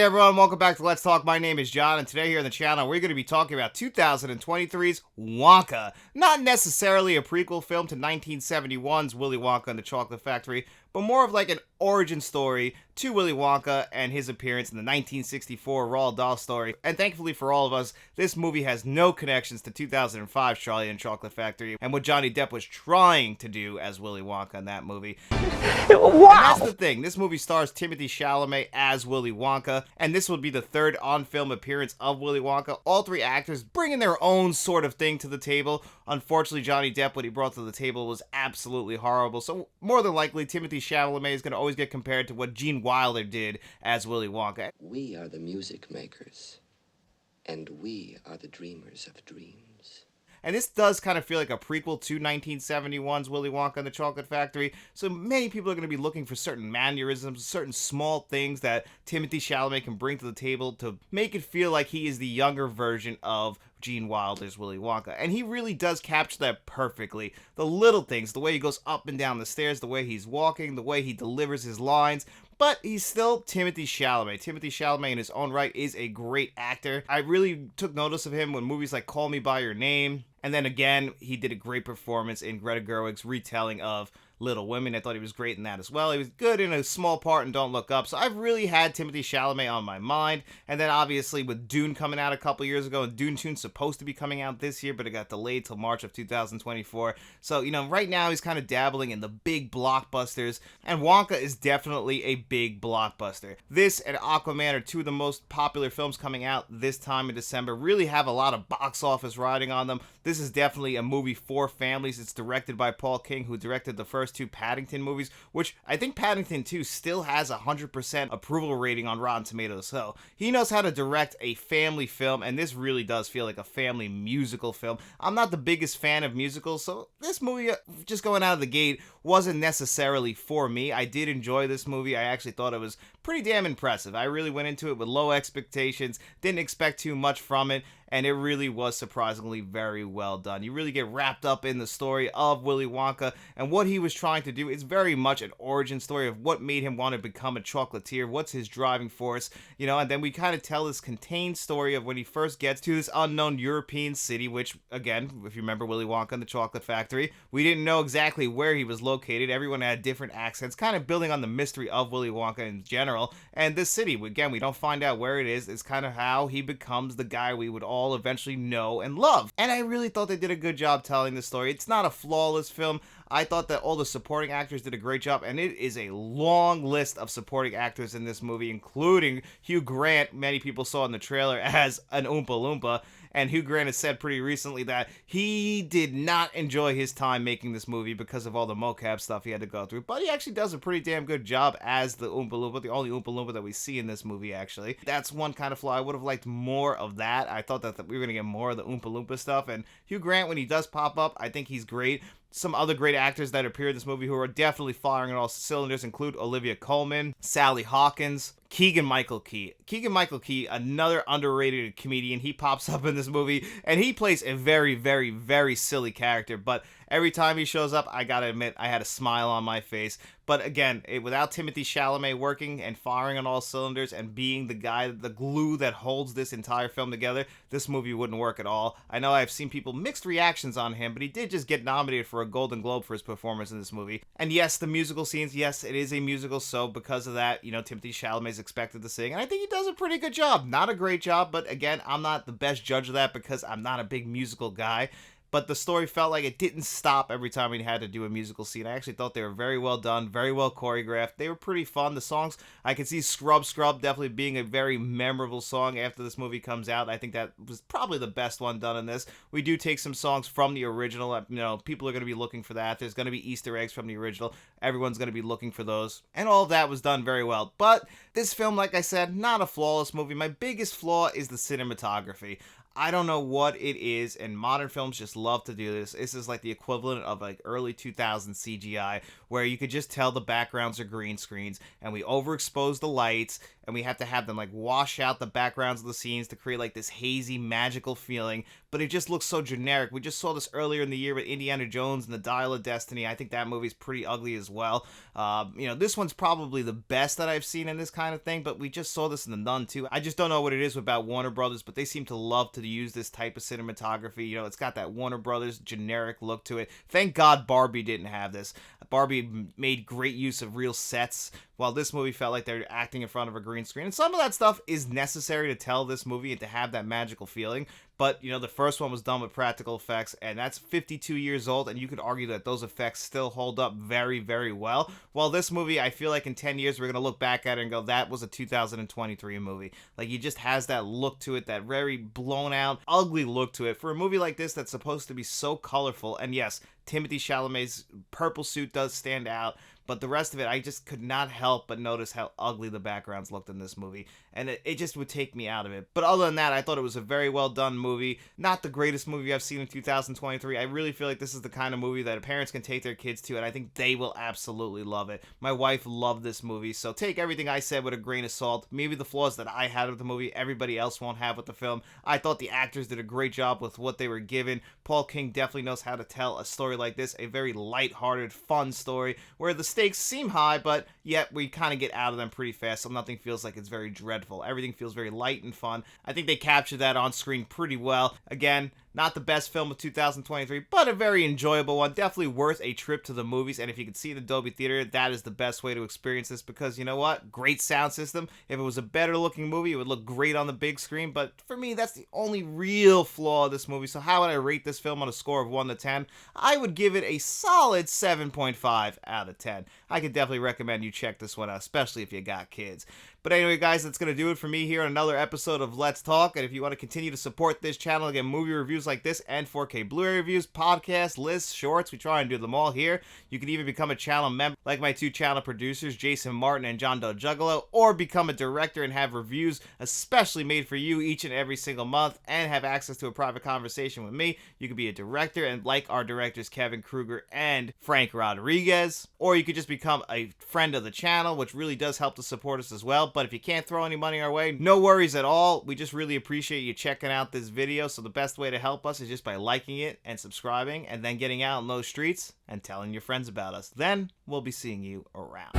Hey everyone, welcome back to Let's Talk. My name is John, and today here on the channel, we're going to be talking about 2023's Wonka. Not necessarily a prequel film to 1971's Willy Wonka and the Chocolate Factory, but more of like an origin story to Willy Wonka and his appearance in the 1964 Roald Dahl story. And thankfully for all of us, this movie has no connections to 2005's Charlie and Chocolate Factory and what Johnny Depp was trying to do as Willy Wonka in that movie. Wow! And that's the thing, this movie stars Timothy Chalamet as Willy Wonka, and this would be the third on-film appearance of Willy Wonka. All three actors bringing their own sort of thing to the table. Unfortunately, Johnny Depp, what he brought to the table was absolutely horrible, so more than likely, Timothy Chalamet is going to always get compared to what Gene Wilder did as Willy Wonka. We are the music makers, and we are the dreamers of dreams. And this does kind of feel like a prequel to 1971's Willy Wonka and the Chocolate Factory, so many people are going to be looking for certain mannerisms, certain small things that Timothy Chalamet can bring to the table to make it feel like he is the younger version of Gene Wilder's Willy Wonka. And he really does capture that perfectly. The little things, the way he goes up and down the stairs, the way he's walking, the way he delivers his lines. But he's still Timothy Chalamet. Timothy Chalamet in his own right is a great actor. I really took notice of him when movies like Call Me By Your Name. And then again, he did a great performance in Greta Gerwig's retelling of Little Women. I thought he was great in that as well. He was good in a small part in Don't Look Up. So I've really had Timothy Chalamet on my mind. And then obviously with Dune coming out a couple years ago, and Dune 2's supposed to be coming out this year, but it got delayed till March of 2024. So, you know, right now he's kind of dabbling in the big blockbusters. And Wonka is definitely a big blockbuster. This and Aquaman are two of the most popular films coming out this time in December. Really have a lot of box office riding on them. This is definitely a movie for families. It's directed by Paul King, who directed the first two Paddington movies, which I think Paddington 2 still has a 100% approval rating on Rotten Tomatoes. So he knows how to direct a family film, and this really does feel like a family musical film. I'm not the biggest fan of musicals, so this movie, just going out of the gate, wasn't necessarily for me. I did enjoy this movie. I actually thought it was pretty damn impressive. I really went into it with low expectations, didn't expect too much from it, and it really was surprisingly very well done. You really get wrapped up in the story of Willy Wonka and what he was trying to do. It's very much an origin story of what made him want to become a chocolatier, what's his driving force, you know, and then we kind of tell this contained story of when he first gets to this unknown European city, which, again, if you remember Willy Wonka and the Chocolate Factory, we didn't know exactly where he was located. Everyone had different accents, kind of building on the mystery of Willy Wonka in general. And this city, again, we don't find out where it is. It's kind of how he becomes the guy we would all eventually know and love. And I really thought they did a good job telling the story. It's not a flawless film. I thought that all the supporting actors did a great job, and it is a long list of supporting actors in this movie, including Hugh Grant, many people saw in the trailer as an Oompa Loompa. And Hugh Grant has said pretty recently that he did not enjoy his time making this movie because of all the mocap stuff he had to go through. But he actually does a pretty damn good job as the Oompa Loompa, the only Oompa Loompa that we see in this movie, actually. That's one kind of flaw. I would have liked more of that. I thought that we were going to get more of the Oompa Loompa stuff. And Hugh Grant, when he does pop up, I think he's great. Some other great actors that appear in this movie who are definitely firing on all cylinders include Olivia Colman, Sally Hawkins, Keegan-Michael Key. Keegan-Michael Key, another underrated comedian. He pops up in this movie, and he plays a very, very, very silly character, but every time he shows up, I gotta admit, I had a smile on my face. But again, without Timothy Chalamet working and firing on all cylinders and being the guy, the glue that holds this entire film together, this movie wouldn't work at all. I know I've seen people mixed reactions on him, but he did just get nominated for a Golden Globe for his performance in this movie. And yes, the musical scenes, yes, it is a musical, so because of that, you know, Timothy Chalamet's expected to sing, and I think he does a pretty good job. Not a great job, but again, I'm not the best judge of that because I'm not a big musical guy. But the story felt like it didn't stop every time he had to do a musical scene. I actually thought they were very well done, very well choreographed. They were pretty fun. The songs, I can see Scrub Scrub definitely being a very memorable song after this movie comes out. I think that was probably the best one done in this. We do take some songs from the original. You know, people are going to be looking for that. There's going to be Easter eggs from the original. Everyone's going to be looking for those. And all of that was done very well. But this film, like I said, not a flawless movie. My biggest flaw is the cinematography. I don't know what it is, and modern films just love to do this. This is like the equivalent of like early 2000s CGI, where you could just tell the backgrounds are green screens, and we overexpose the lights, and we have to have them like wash out the backgrounds of the scenes to create like this hazy, magical feeling, but it just looks so generic. We just saw this earlier in the year with Indiana Jones and the Dial of Destiny. I think that movie's pretty ugly as well. This one's probably the best that I've seen in this kind of thing, but we just saw this in The Nun too. I just don't know what it is about Warner Brothers, but they seem to love to use this type of cinematography. It's got that Warner Brothers generic look to it. Thank God Barbie didn't have this. Barbie made great use of real sets, while this movie felt like they're acting in front of a green screen. And some of that stuff is necessary to tell this movie and to have that magical feeling. But, the first one was done with practical effects, and that's 52 years old, and you could argue that those effects still hold up very, very well. While this movie, I feel like in 10 years, we're going to look back at it and go, that was a 2023 movie. Like, it just has that look to it, that very blown out, ugly look to it. For a movie like this that's supposed to be so colorful, and yes, Timothy Chalamet's purple suit does stand out, but the rest of it, I just could not help but notice how ugly the backgrounds looked in this movie, and it just would take me out of it. But other than that, I thought it was a very well done movie. Not the greatest movie I've seen in 2023. I really feel like this is the kind of movie that parents can take their kids to, and I think they will absolutely love it. My wife loved this movie, so take everything I said with a grain of salt. Maybe the flaws that I had with the movie, everybody else won't have with the film. I thought the actors did a great job with what they were given. Paul King definitely knows how to tell a story like this, a very light-hearted, fun story, where the stakes seem high, but yet we kind of get out of them pretty fast, so nothing feels like it's very dreadful. Everything feels very light and fun. I think they captured that on screen pretty well. Again, not the best film of 2023, but a very enjoyable one. Definitely worth a trip to the movies, and if you can see the Dolby Theater, that is the best way to experience this, because you know what? Great sound system. If it was a better looking movie, it would look great on the big screen, but for me, that's the only real flaw of this movie. So how would I rate this film on a score of 1 to 10? I would give it a solid 7.5 out of 10. I could definitely recommend you check this one out, especially if you got kids. But anyway, guys, that's going to do it for me here on another episode of Let's Talk. And if you want to continue to support this channel and get movie reviews like this and 4K Blu-ray reviews, podcasts, lists, shorts, we try and do them all here. You can even become a channel member like my two channel producers, Jason Martin and John Doe Juggalo, or become a director and have reviews especially made for you each and every single month and have access to a private conversation with me. You could be a director and like our directors Kevin Kruger and Frank Rodriguez, or you could just become a friend of the channel, which really does help to support us as well. But if you can't throw any money our way, no worries at all. We just really appreciate you checking out this video. So the best way to help us is just by liking it and subscribing and then getting out in those streets and telling your friends about us. Then we'll be seeing you around.